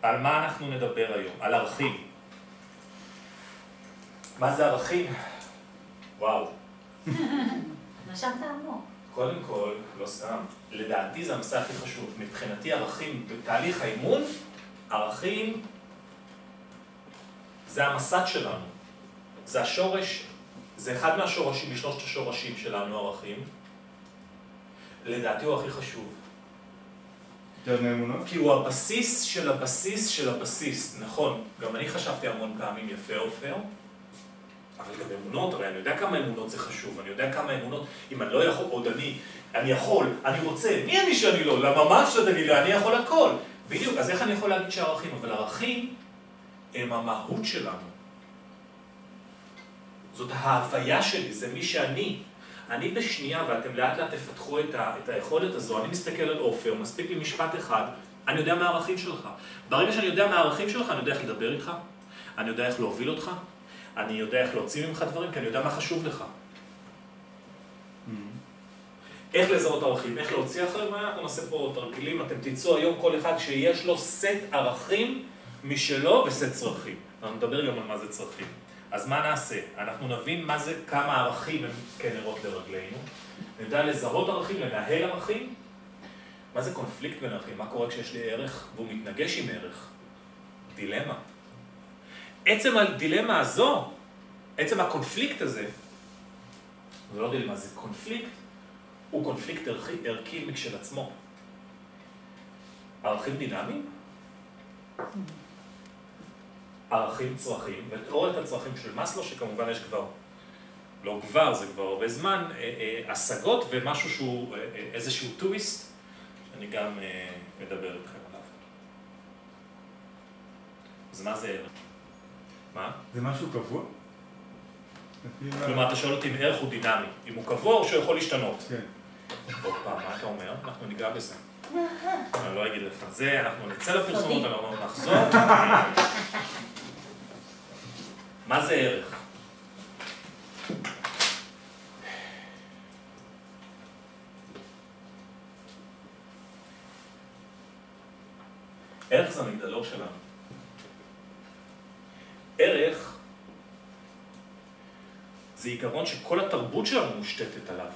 על מה אנחנו נדבר היום? על ערכים. מה זה ערכים? וואו. נשמת עמוק. קודם כל, לא סתם, לדעתי זה המסע הכי חשוב. מבחינתי ערכים בתהליך האימון, ערכים זה המסד שלנו. זה השורש, זה אחד מהשורשים, משלושת השורשים שלנו ערכים. לדעתי הוא הכי חשוב. יותר מאמונות? כי הוא הבסיס של הבסיס של הבסיס, נכון. גם אני חשבתי המון פעמים יפה עופר, אבל גם אמונות, הרי אני יודע כמה אמונות זה חשוב, אני יודע כמה אמונות, אם אני לא יכול, עוד אני יכול, אני רוצה, מי אני שאני לא? למה מה שאתה תגיד לי, אני יכול הכל. בדיוק, אז איך אני יכול להגיד שערכים? אבל ערכים הם המהות שלנו. זאת ההוויה שלי, זה מי שאני. אני בשנייה, ואתם לאט לאט תפתחו את היכולת הזו, אני מסתכל על עופר, מספיק לי משפט אחד, אני יודע מה הערכים שלך. ברגע שאני יודע מה הערכים שלך, אני יודע איך לדבר איתך, אני יודע איך להוביל אותך, אני יודע איך להוציא ממך דברים, כי אני יודע מה חשוב לך. איך לזהות ערכים, איך להוציא אחר מה, אנחנו נעשה פה תרגילים, אתם תצאו היום כל אחד שיש לו סט ערכים משלו וסט צרכים. אנחנו נדבר גם על מה זה צרכים. אז מה נעשה? אנחנו נבין מה זה, כמה ערכים הם כנרות לרגלינו, נדע לזהות ערכים, לנהל ערכים, מה זה קונפליקט בין ערכים, מה קורה כשיש לי ערך והוא מתנגש עם ערך? דילמה. עצם הדילמה הזו, עצם הקונפליקט הזה, זה לא דילמה, זה קונפליקט, הוא קונפליקט ערכי כשלעצמו. ערכים דינמיים? ערכים צרכים, ותיאוריית הצרכים של מאסלו, שכמובן יש כבר, לא כבר, זה כבר הרבה זמן, השגות ומשהו שהוא איזשהו טוויסט, שאני גם מדבר איתכם עליו. אז מה זה ערך? מה? זה משהו קבוע? כלומר, אתה שואל אותי אם ערך הוא דינמי, אם הוא קבוע או שהוא יכול להשתנות. כן. עוד פעם, מה אתה אומר? אנחנו ניגע בזה. אני לא אגיד לך זה, אנחנו נצא לפרסומות, אנחנו נחזור. מה זה ערך? ערך זה המגדלור שלנו. ערך זה עיקרון שכל התרבות שלנו מושתתת עליו.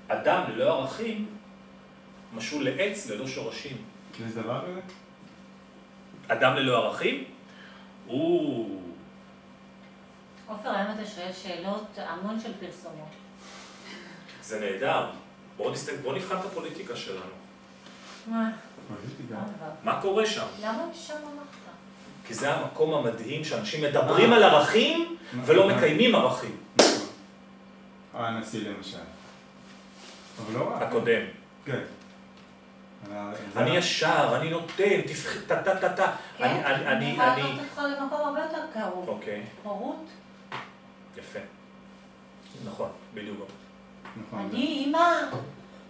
אדם ללא ערכים משול לעץ ללא שורשים. יש דבר כזה? אדם ללא ערכים הוא... עופר, היום אתה שואל שאלות המון של פרסומות. זה נהדר. בואו נבחן את הפוליטיקה שלנו. מה? פוליטיקה. מה קורה שם? למה שם אמרת? כי זה המקום המדהים שאנשים מדברים על ערכים ולא מקיימים ערכים. הנשיא למשל. אבל לא רע. הקודם. כן. אני ישר, אני נותן, טה. כן, אני יכולה לקחת אותך למקום הרבה יותר קרוב. אוקיי. הורות. יפה. נכון, בדיוק. נכון. אני אימא,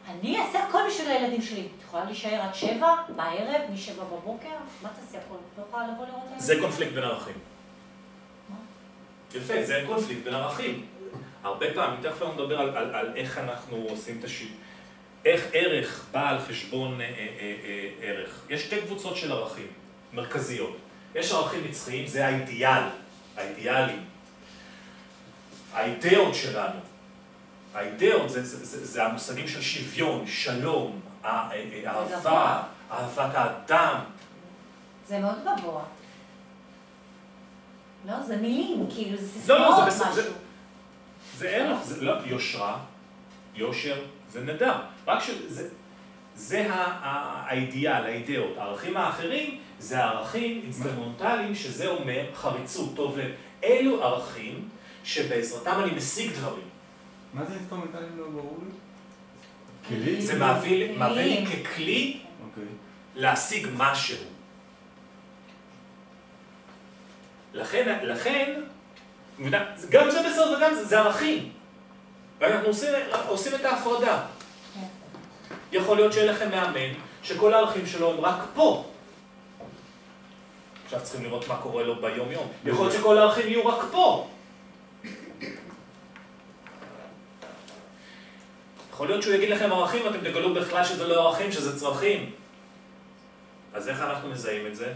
אני אעשה הכל בשביל הילדים שלי. את יכולה להישאר עד 7 בערב, מ-7 בבוקר? מה תעשי הכל? לא יכולה לבוא לראות לילדים? זה קונפליקט בין ערכים. מה? יפה, זה קונפליקט בין ערכים. הרבה פעמים, תכף אנחנו נדבר על איך אנחנו עושים את השיט. איך ערך בא על חשבון ערך. יש שתי קבוצות של ערכים מרכזיות. יש ערכים נצחיים, זה האידיאל, האידיאלים. האידאות שלנו. האידאות זה המושגים של שוויון, שלום, אהבה, אהבת האדם. זה מאוד גבוה. לא, זה מילים, כאילו זה לא, סיסמאות משהו. זה ערך, זה לא יושרה, יושר, זה נדע. רק שזה האידיאל, האידאות. הערכים האחרים זה ערכים אינסטרומנטליים, שזה אומר חריצות, טוב לב. אלו ערכים שבעזרתם אני משיג דברים. מה זה אינסטרומנטליים לא ברור לי? כלי? זה מהווה לי ככלי אוקיי. להשיג משהו. לכן, גם זה בסדר וגם זה ערכים. ואנחנו עושים את ההפרדה. יכול להיות שיהיה לכם מאמן שכל הערכים שלו הם רק פה. עכשיו צריכים לראות מה קורה לו ביום יום. יכול להיות שכל הערכים יהיו רק פה. יכול להיות שהוא יגיד לכם ערכים, ואתם תגלו בכלל שזה לא ערכים, שזה צרכים. אז איך אנחנו מזהים את זה?